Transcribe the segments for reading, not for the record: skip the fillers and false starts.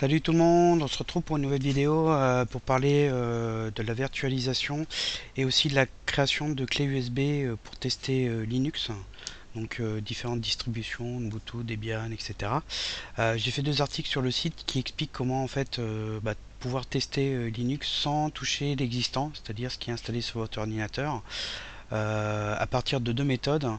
Salut tout le monde, on se retrouve pour une nouvelle vidéo pour parler de la virtualisation et aussi de la création de clés USB pour tester Linux, donc différentes distributions, Ubuntu, Debian, etc. J'ai fait deux articles sur le site qui expliquent comment en fait pouvoir tester Linux sans toucher l'existant, c'est-à-dire ce qui est installé sur votre ordinateur, à partir de deux méthodes.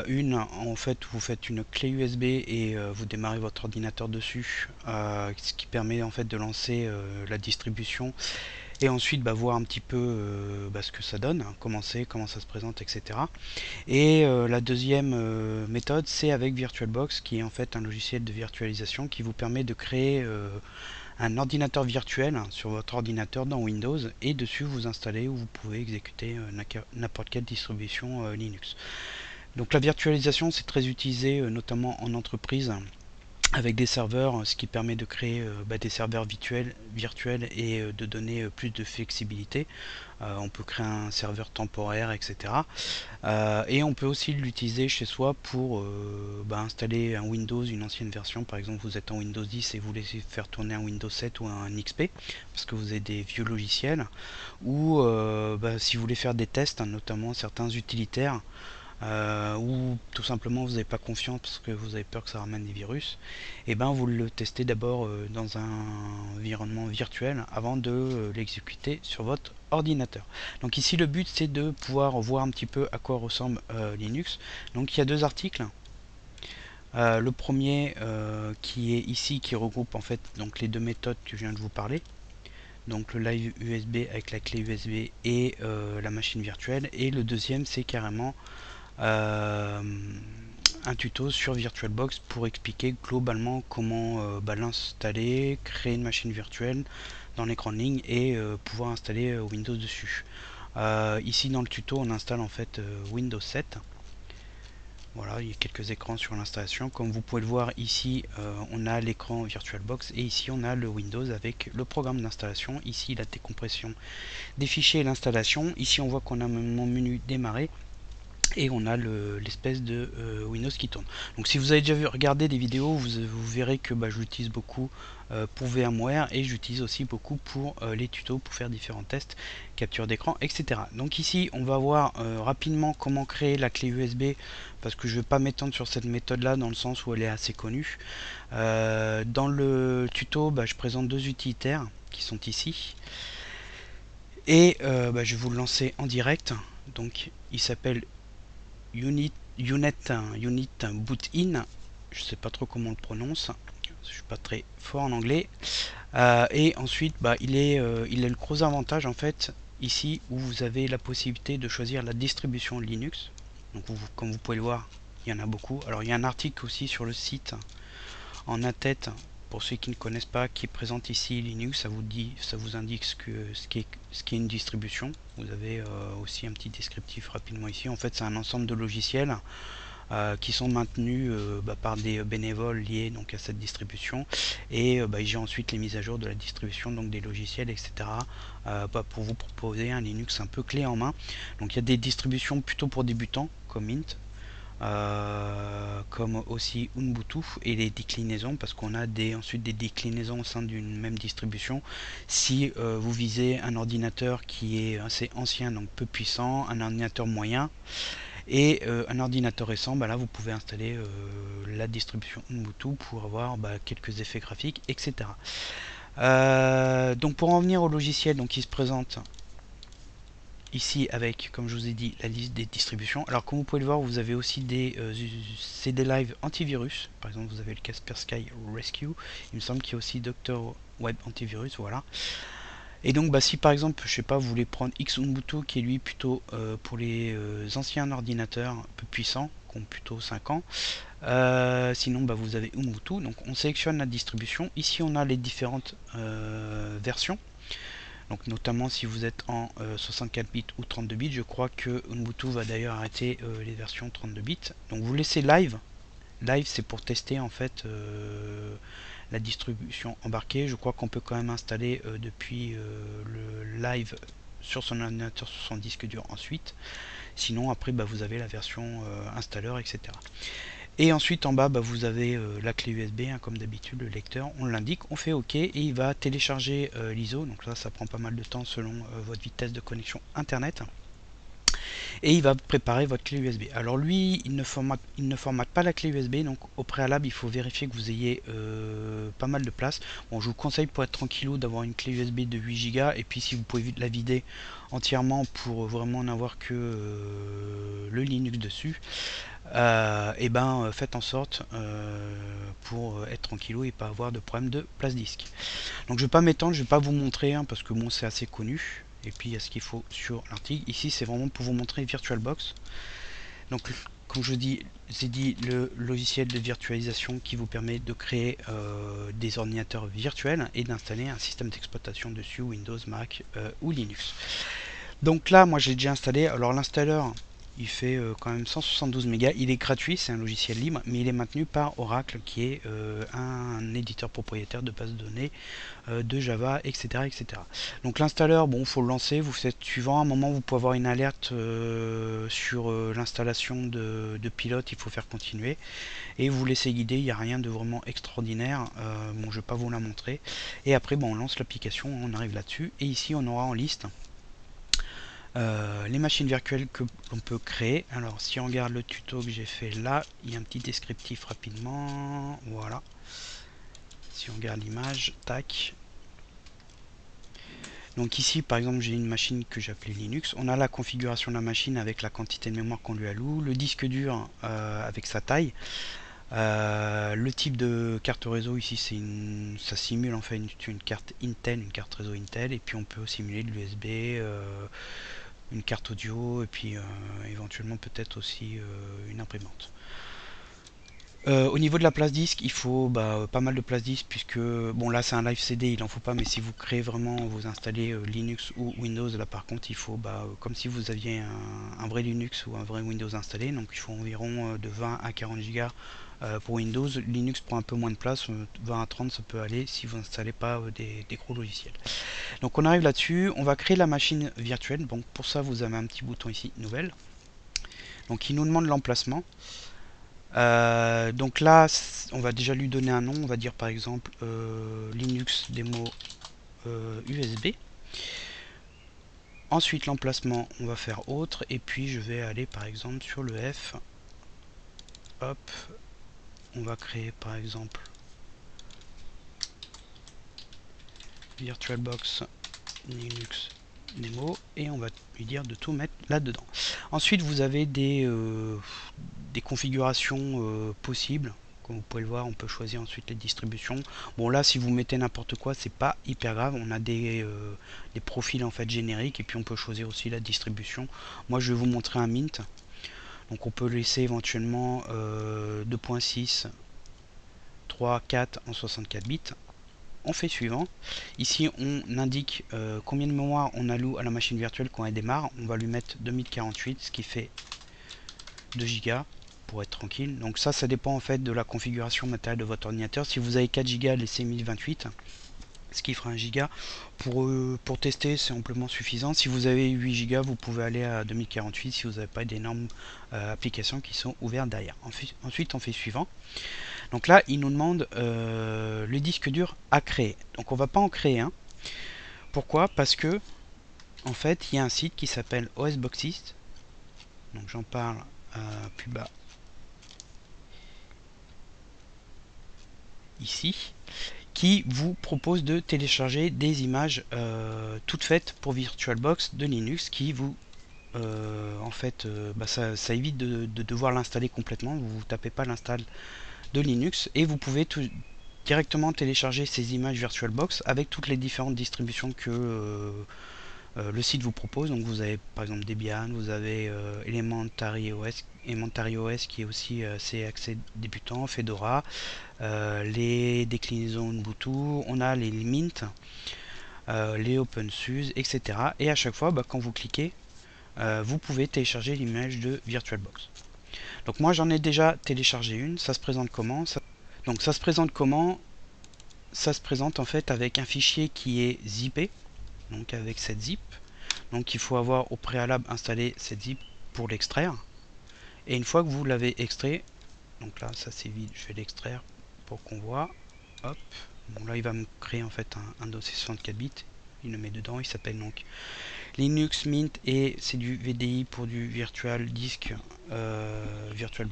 Une, en fait, vous faites une clé USB et vous démarrez votre ordinateur dessus, ce qui permet en fait de lancer la distribution et ensuite voir un petit peu ce que ça donne, hein, comment c'est, comment ça se présente, etc. Et la deuxième méthode, c'est avec VirtualBox, qui est en fait un logiciel de virtualisation qui vous permet de créer un ordinateur virtuel sur votre ordinateur dans Windows et dessus vous installez ou vous pouvez exécuter n'importe quelle distribution Linux. Donc la virtualisation, c'est très utilisé notamment en entreprise avec des serveurs, ce qui permet de créer des serveurs virtuels et de donner plus de flexibilité. On peut créer un serveur temporaire, etc. Et on peut aussi l'utiliser chez soi pour installer un Windows, une ancienne version. Par exemple, vous êtes en Windows 10 et vous voulez faire tourner un Windows 7 ou un XP parce que vous avez des vieux logiciels. Ou si vous voulez faire des tests, hein, notamment certains utilitaires, ou tout simplement vous n'avez pas confiance parce que vous avez peur que ça ramène des virus, et ben vous le testez d'abord dans un environnement virtuel avant de l'exécuter sur votre ordinateur. Donc ici le but c'est de pouvoir voir un petit peu à quoi ressemble Linux. Donc il y a deux articles. Le premier qui est ici, qui regroupe en fait donc les deux méthodes que je viens de vous parler, donc le live USB avec la clé USB et la machine virtuelle, et le deuxième c'est carrément euh, un tuto sur VirtualBox pour expliquer globalement comment l'installer, créer une machine virtuelle dans l'écran de ligne et pouvoir installer Windows dessus. Ici dans le tuto on installe en fait Windows 7. Voilà, il y a quelques écrans sur l'installation. Comme vous pouvez le voir ici, on a l'écran VirtualBox et ici on a le Windows avec le programme d'installation. Ici la décompression des fichiers et l'installation. Ici on voit qu'on a mon menu démarrer et on a l'espèce de Windows qui tourne. Donc si vous avez déjà regardé des vidéos, vous verrez que je l'utilise beaucoup pour VMware et j'utilise aussi beaucoup pour les tutos pour faire différents tests, capture d'écran, etc. Donc ici on va voir rapidement comment créer la clé USB parce que je ne vais pas m'étendre sur cette méthode là dans le sens où elle est assez connue. Dans le tuto je présente deux utilitaires qui sont ici et je vais vous le lancer en direct. Donc il s'appelle Unit Boot In, je sais pas trop comment on le prononce, je suis pas très fort en anglais. Et ensuite, il a le gros avantage en fait ici où vous avez la possibilité de choisir la distribution Linux. Donc comme vous pouvez le voir, il y en a beaucoup. Alors il y a un article aussi sur le site en à-tête pour ceux qui ne connaissent pas, qui présente ici Linux. Ça vous indique ce qui est une distribution. Vous avez aussi un petit descriptif rapidement ici. En fait, c'est un ensemble de logiciels qui sont maintenus par des bénévoles liés donc à cette distribution, et j'ai ensuite les mises à jour de la distribution, donc des logiciels, etc. Pour vous proposer un Linux un peu clé en main. Donc il y a des distributions plutôt pour débutants comme Mint, comme aussi Ubuntu et les déclinaisons, parce qu'on a ensuite des déclinaisons au sein d'une même distribution si vous visez un ordinateur qui est assez ancien, donc peu puissant, un ordinateur moyen et un ordinateur récent. Là vous pouvez installer la distribution Ubuntu pour avoir quelques effets graphiques, etc. Donc pour en venir au logiciel qui se présente ici avec, comme je vous ai dit, la liste des distributions. Alors comme vous pouvez le voir, vous avez aussi des CD Live antivirus. Par exemple, vous avez le Kaspersky Rescue. Il me semble qu'il y a aussi Dr Web Antivirus, voilà. Et donc si par exemple, je sais pas, vous voulez prendre Xubuntu qui est lui plutôt pour les anciens ordinateurs un peu puissants, qui ont plutôt 5 ans. Sinon vous avez Ubuntu. Donc on sélectionne la distribution. Ici on a les différentes versions. Donc notamment si vous êtes en 64 bits ou 32 bits, je crois que Ubuntu va d'ailleurs arrêter les versions 32 bits. Donc vous laissez live. Live c'est pour tester en fait la distribution embarquée. Je crois qu'on peut quand même installer depuis le live sur son ordinateur, sur son disque dur ensuite. Sinon après vous avez la version installeur, etc. Et ensuite en bas vous avez la clé USB, hein, comme d'habitude le lecteur, on l'indique, on fait OK et il va télécharger l'ISO, donc là ça prend pas mal de temps selon votre vitesse de connexion internet. Et il va préparer votre clé USB. Alors lui, il ne formate pas la clé USB, donc au préalable, il faut vérifier que vous ayez pas mal de place. Bon, je vous conseille pour être tranquillou d'avoir une clé USB de 8 Go, et puis si vous pouvez la vider entièrement pour vraiment n'avoir que le Linux dessus, et ben faites en sorte pour être tranquillou et pas avoir de problème de place disque. Donc je vais pas m'étendre, je vais pas vous montrer, hein, parce que bon, c'est assez connu. Et puis il y a ce qu'il faut sur l'article. Ici c'est vraiment pour vous montrer VirtualBox. Donc comme je dis, c'est dit le logiciel de virtualisation qui vous permet de créer des ordinateurs virtuels et d'installer un système d'exploitation dessus, Windows, Mac ou Linux. Donc là moi j'ai déjà installé. Alors l'installeur il fait quand même 172 mégas, il est gratuit, c'est un logiciel libre, mais il est maintenu par Oracle qui est un éditeur propriétaire de bases de données de Java, etc. etc. Donc l'installeur, bon, faut le lancer, vous faites suivant, à un moment vous pouvez avoir une alerte sur l'installation de pilote, il faut faire continuer, et vous laissez guider, il n'y a rien de vraiment extraordinaire, bon je vais pas vous la montrer, et après bon, on lance l'application, on arrive là-dessus, et ici on aura en liste les machines virtuelles que l'on peut créer. Alors si on regarde le tuto que j'ai fait là, il y a un petit descriptif rapidement, voilà. Si on regarde l'image, tac. Donc ici par exemple j'ai une machine que j'ai appelée Linux, on a la configuration de la machine avec la quantité de mémoire qu'on lui alloue, le disque dur avec sa taille, le type de carte réseau ici c'est ça simule en fait une carte Intel, une carte réseau Intel, et puis on peut simuler de l'USB, une carte audio, et puis éventuellement peut-être aussi une imprimante. Au niveau de la place disque, il faut pas mal de place disque, puisque bon là c'est un live CD, il en faut pas, mais si vous créez vraiment, vous installez Linux ou Windows, là par contre il faut comme si vous aviez un vrai Linux ou un vrai Windows installé, donc il faut environ de 20 à 40 Go pour Windows. Linux prend un peu moins de place, 20 à 30 ça peut aller si vous n'installez pas des gros logiciels. Donc on arrive là-dessus, on va créer la machine virtuelle, donc pour ça vous avez un petit bouton ici, nouvelle. Donc il nous demande l'emplacement. Donc là, on va déjà lui donner un nom, on va dire par exemple Linux démo USB. Ensuite l'emplacement, on va faire autre, et puis je vais aller par exemple sur le F. Hop, on va créer par exemple VirtualBox Linux démo, et on va lui dire de tout mettre là-dedans. Ensuite vous avez des configurations possibles. Comme vous pouvez le voir, on peut choisir ensuite les distributions. Bon là si vous mettez n'importe quoi, c'est pas hyper grave, on a des profils en fait génériques, et puis on peut choisir aussi la distribution. Moi je vais vous montrer un Mint, donc on peut laisser éventuellement 2.6 3 4 en 64 bits. On fait suivant. Ici on indique combien de mémoire on alloue à la machine virtuelle quand elle démarre. On va lui mettre 2048, ce qui fait 2 Go pour être tranquille. Donc ça dépend en fait de la configuration matérielle de votre ordinateur. Si vous avez 4 Go, laissez 1028, ce qui fera 1 Go. Pour tester, c'est amplement suffisant. Si vous avez 8 Go, vous pouvez aller à 2048 si vous n'avez pas d'énormes applications qui sont ouvertes derrière. Ensuite, on fait suivant. Donc là, il nous demande le disque dur à créer. Donc on va pas en créer un. Pourquoi? Parce que en fait, il y a un site qui s'appelle OSBoxist. Donc j'en parle plus bas ici, qui vous propose de télécharger des images toutes faites pour VirtualBox de Linux, qui vous en fait ça évite de devoir l'installer complètement. Vous ne tapez pas l'install de Linux, et vous pouvez directement télécharger ces images VirtualBox avec toutes les différentes distributions que le site vous propose. Donc vous avez par exemple Debian, vous avez Elementary OS qui est aussi assez accès débutant, Fedora, les déclinaisons Ubuntu, on a les Mint, les OpenSUSE, etc. Et à chaque fois, quand vous cliquez, vous pouvez télécharger l'image de VirtualBox. Donc moi j'en ai déjà téléchargé une. Ça se présente comment? Donc ça se présente comment? Ça se présente en fait avec un fichier qui est zippé, donc avec cette zip. Donc il faut avoir au préalable installé cette zip pour l'extraire. Et une fois que vous l'avez extrait, Donc là, ça c'est vide, je vais l'extraire pour qu'on voit. Hop. Bon, là, il va me créer en fait un dossier 64 bits. Il le met dedans, il s'appelle donc Linux Mint et c'est du VDI pour du Virtual Disk, Virtual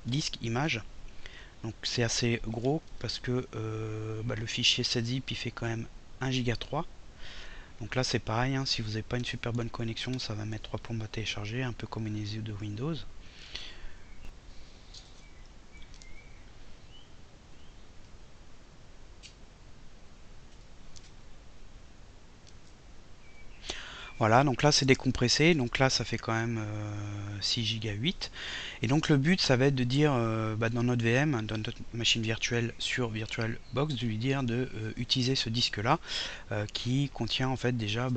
Disk Image. Donc c'est assez gros parce que le fichier 7zip il fait quand même 1 giga 3. Donc là c'est pareil, hein, si vous n'avez pas une super bonne connexion, ça va mettre 3 plombes à télécharger, un peu comme une ISO de Windows. Voilà, donc là c'est décompressé, donc là ça fait quand même 6 Go 8. Et donc le but ça va être de dire dans notre VM, dans notre machine virtuelle sur VirtualBox, de lui dire de utiliser ce disque là qui contient en fait déjà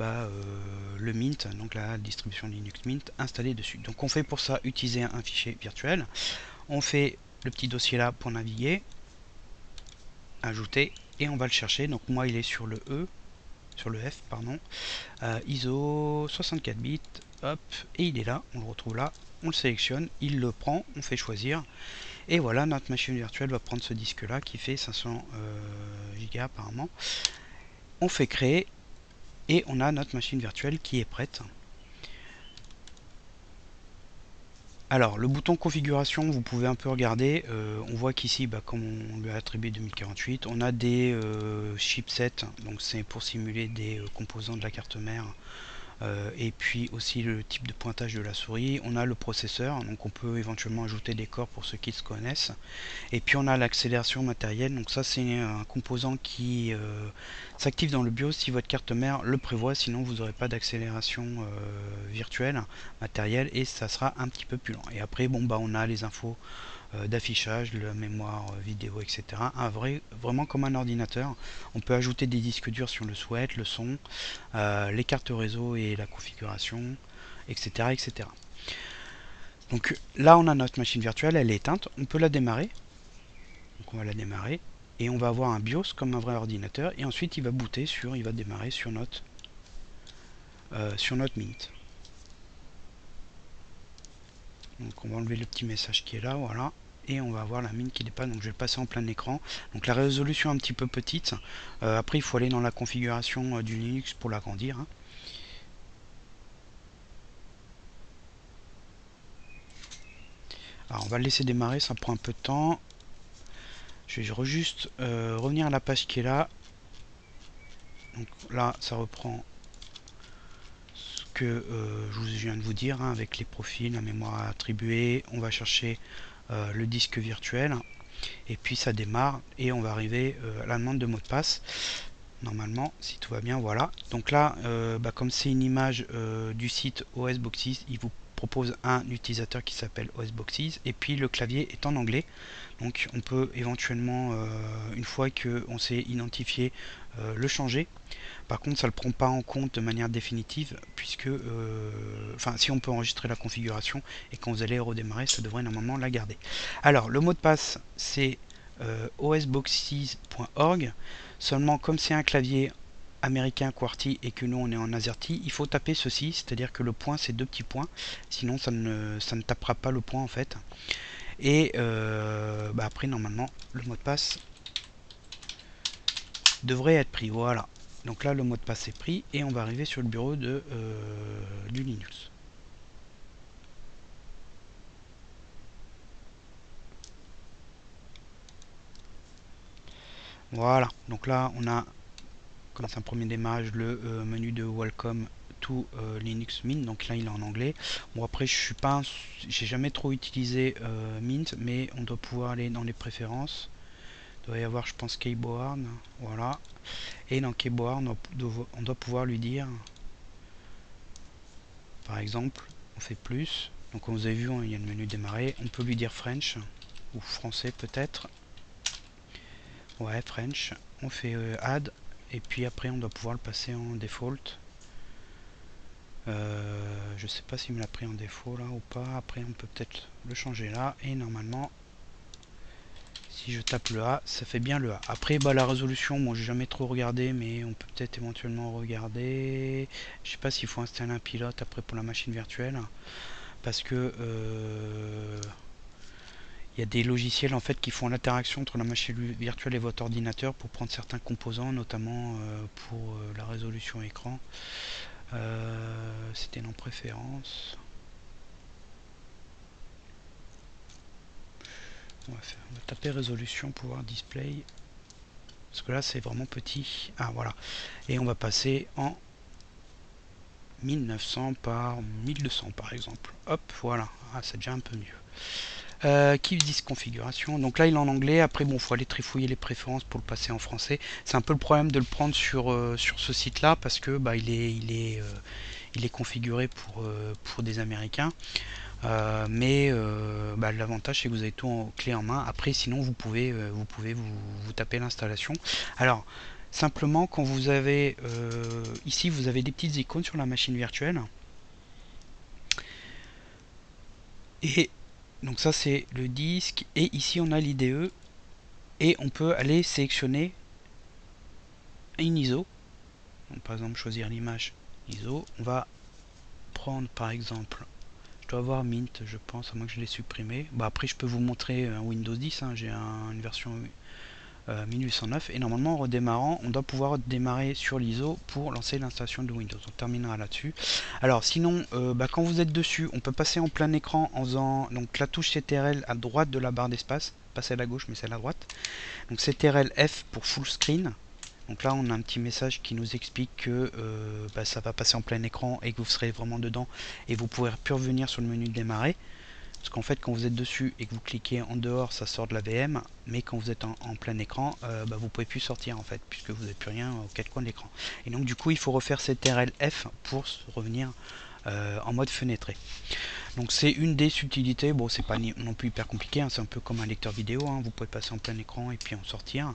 le Mint, donc la distribution Linux Mint installée dessus. Donc on fait pour ça utiliser un fichier virtuel, on fait le petit dossier là pour naviguer, ajouter, et on va le chercher. Donc moi il est sur le F, pardon, ISO 64 bits, hop, et il est là, on le retrouve là, on le sélectionne, il le prend, on fait choisir, et voilà, notre machine virtuelle va prendre ce disque là qui fait 500 Go apparemment. On fait créer, et on a notre machine virtuelle qui est prête. Alors, le bouton configuration, vous pouvez un peu regarder. On voit qu'ici, comme on lui a attribué 2048, on a des chipsets, donc c'est pour simuler des composants de la carte mère. Et puis aussi le type de pointage de la souris. On a le processeur, donc on peut éventuellement ajouter des corps pour ceux qui se connaissent. Et puis on a l'accélération matérielle, donc ça c'est un composant qui s'active dans le BIOS si votre carte mère le prévoit, sinon vous n'aurez pas d'accélération virtuelle, matérielle, et ça sera un petit peu plus lent. Et après on a les infos d'affichage, la mémoire vidéo, etc. Vraiment comme un ordinateur. On peut ajouter des disques durs si on le souhaite, le son, les cartes réseau et la configuration, etc., etc. Donc là on a notre machine virtuelle, elle est éteinte, on peut la démarrer. Donc on va la démarrer et on va avoir un BIOS comme un vrai ordinateur, et ensuite il va booter il va démarrer sur notre Mint. Donc on va enlever le petit message qui est là, voilà, et on va avoir la mine qui dépasse. Donc je vais le passer en plein écran. Donc la résolution est un petit peu petite. Après il faut aller dans la configuration du Linux pour l'agrandir, hein. Alors on va le laisser démarrer, ça prend un peu de temps. Je vais juste revenir à la page qui est là. Donc là ça reprend ce que je viens de vous dire, hein, avec les profils, la mémoire attribuée. On va chercher le disque virtuel et puis ça démarre et on va arriver à la demande de mot de passe. Normalement, si tout va bien, voilà. Donc là, comme c'est une image du site OS Boxes, il vous propose un utilisateur qui s'appelle OS Boxes, et puis le clavier est en anglais. Donc on peut éventuellement, une fois qu'on s'est identifié, le changer. Par contre, ça ne le prend pas en compte de manière définitive, puisque, si on peut enregistrer la configuration, et quand vous allez redémarrer, ça devrait normalement la garder. Alors, le mot de passe, c'est osboxes.org. Seulement, comme c'est un clavier américain QWERTY et que nous on est en AZERTY, il faut taper ceci, c'est-à-dire que le point c'est 2 petits points, sinon ça ne tapera pas le point en fait. Et après normalement le mot de passe devrait être pris, voilà. Donc là le mot de passe est pris et on va arriver sur le bureau du Linux. Voilà, donc là on a, comme c'est un premier démarrage, le menu de Welcome to Linux Mint. Donc là il est en anglais. Bon, après j'ai jamais trop utilisé Mint, mais on doit pouvoir aller dans les préférences. Il doit y avoir, je pense, Keyboard, voilà. Et dans Keyboard on doit pouvoir lui dire, par exemple, on fait plus. Donc comme vous avez vu, il y a le menu démarrer. On peut lui dire French ou français peut-être. Ouais, French. On fait add, et puis après on doit pouvoir le passer en default. Je sais pas s'il me l'a pris en défaut là ou pas. Après on peut peut-être le changer là, et normalement si je tape le A, ça fait bien le A. Après la résolution, moi j'ai jamais trop regardé, mais on peut peut-être éventuellement regarder. Je sais pas s'il faut installer un pilote après pour la machine virtuelle, parce que Il y a des logiciels en fait qui font l'interaction entre la machine virtuelle et votre ordinateur pour prendre certains composants, notamment pour la résolution écran. C'était dans préférences. On va taper résolution, pouvoir display. Parce que là c'est vraiment petit. Ah voilà. Et on va passer en 1900 par 1200 par exemple. Hop, voilà. Ah, c'est déjà un peu mieux. Keep this configuration. Donc là il est en anglais. Après bon, faut aller trifouiller les préférences pour le passer en français. C'est un peu le problème de le prendre sur ce site là parce que bah, il est configuré pour des Américains. Bah, l'avantage c'est que vous avez tout en clé en main. Après sinon vous pouvez vous taper l'installation. Alors simplement quand vous avez ici vous avez des petites icônes sur la machine virtuelle. Et donc ça c'est le disque et ici on a l'IDE et on peut aller sélectionner une ISO. Donc, par exemple choisir l'image ISO. On va prendre par exemple, je dois avoir Mint je pense, à moins que je l'ai supprimé. Bah, après je peux vous montrer un Windows 10, hein. J'ai une version 1809 et normalement en redémarrant on doit pouvoir démarrer sur l'ISO pour lancer l'installation de Windows. On terminera là-dessus. Alors sinon bah, quand vous êtes dessus on peut passer en plein écran en faisant donc la touche CTRL à droite de la barre d'espace, pas celle à gauche mais celle à droite. Donc CTRL F pour full screen. Donc là on a un petit message qui nous explique que bah, ça va passer en plein écran et que vous serez vraiment dedans et vous pourrez plus revenir sur le menu de démarrer. Parce qu'en fait quand vous êtes dessus et que vous cliquez en dehors ça sort de la VM, mais quand vous êtes en plein écran bah, vous pouvez plus sortir en fait puisque vous n'avez plus rien aux quatre coins de l'écran. Et donc du coup il faut refaire CTRL F pour revenir en mode fenêtré. Donc c'est une des subtilités. Bon c'est pas non plus hyper compliqué, hein. C'est un peu comme un lecteur vidéo, hein. Vous pouvez passer en plein écran et puis en sortir.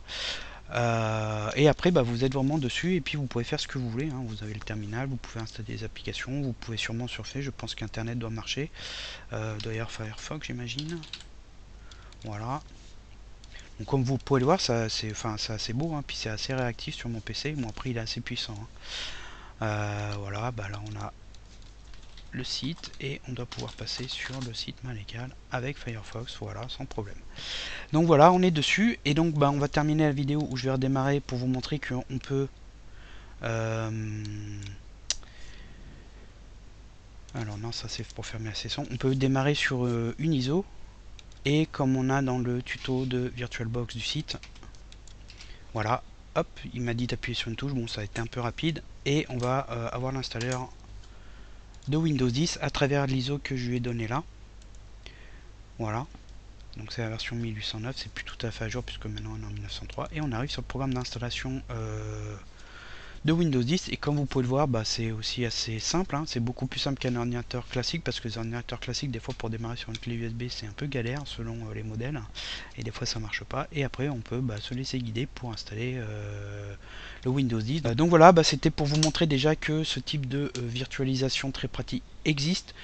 Et après bah, vous êtes vraiment dessus et puis vous pouvez faire ce que vous voulez, hein. Vous avez le terminal, vous pouvez installer des applications, vous pouvez sûrement surfer, je pense qu'internet doit marcher. D'ailleurs Firefox j'imagine. Voilà. Donc comme vous pouvez le voir c'est assez beau, hein. Puis c'est assez réactif sur mon PC. Bon après il est assez puissant, hein. Voilà, bah là on a le site et on doit pouvoir passer sur le site main légal avec Firefox, voilà, sans problème. Donc voilà, on est dessus et donc bah, on va terminer la vidéo où je vais redémarrer pour vous montrer qu'on peut alors non, ça c'est pour fermer la session. On peut démarrer sur une ISO et comme on a dans le tuto de VirtualBox du site, voilà, hop, il m'a dit d'appuyer sur une touche, bon ça a été un peu rapide et on va avoir l'installeur de Windows 10 à travers l'ISO que je lui ai donné là. Voilà, donc c'est la version 1809, c'est plus tout à fait à jour puisque maintenant on est en 1903 et on arrive sur le programme d'installation de Windows 10 et comme vous pouvez le voir bah, c'est aussi assez simple, hein. C'est beaucoup plus simple qu'un ordinateur classique parce que les ordinateurs classiques des fois pour démarrer sur une clé USB c'est un peu galère selon les modèles et des fois ça marche pas et après on peut bah, se laisser guider pour installer le Windows 10. Donc voilà, bah, c'était pour vous montrer déjà que ce type de virtualisation très pratique existe.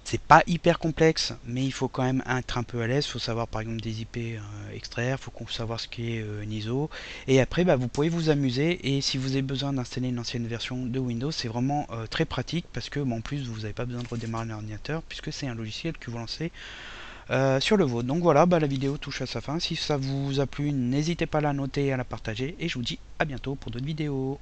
C'est pas hyper complexe, mais il faut quand même être un peu à l'aise. Il faut savoir par exemple des IP extraire, il faut savoir ce qu'est une ISO. Et après, bah, vous pouvez vous amuser. Et si vous avez besoin d'installer une ancienne version de Windows, c'est vraiment très pratique parce que en plus vous n'avez pas besoin de redémarrer l'ordinateur puisque c'est un logiciel que vous lancez sur le vôtre. Donc voilà, bah, la vidéo touche à sa fin. Si ça vous a plu, n'hésitez pas à la noter et à la partager. Et je vous dis à bientôt pour d'autres vidéos.